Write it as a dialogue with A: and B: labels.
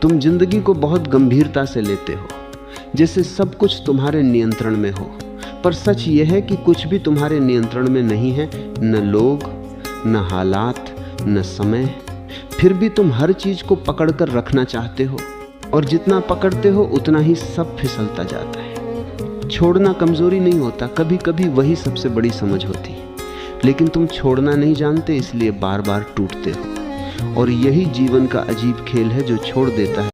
A: तुम जिंदगी को बहुत गंभीरता से लेते हो, जैसे सब कुछ तुम्हारे नियंत्रण में हो। पर सच यह है कि कुछ भी तुम्हारे नियंत्रण में नहीं है, न लोग, न हालात, न समय। फिर भी तुम हर चीज को पकड़ कर रखना चाहते हो, और जितना पकड़ते हो उतना ही सब फिसलता जाता है। छोड़ना कमजोरी नहीं होता, कभी कभी वही सबसे बड़ी समझ होती है। लेकिन तुम छोड़ना नहीं जानते, इसलिए बार बार टूटते हो। और यही जीवन का अजीब खेल है जो छोड़ देता है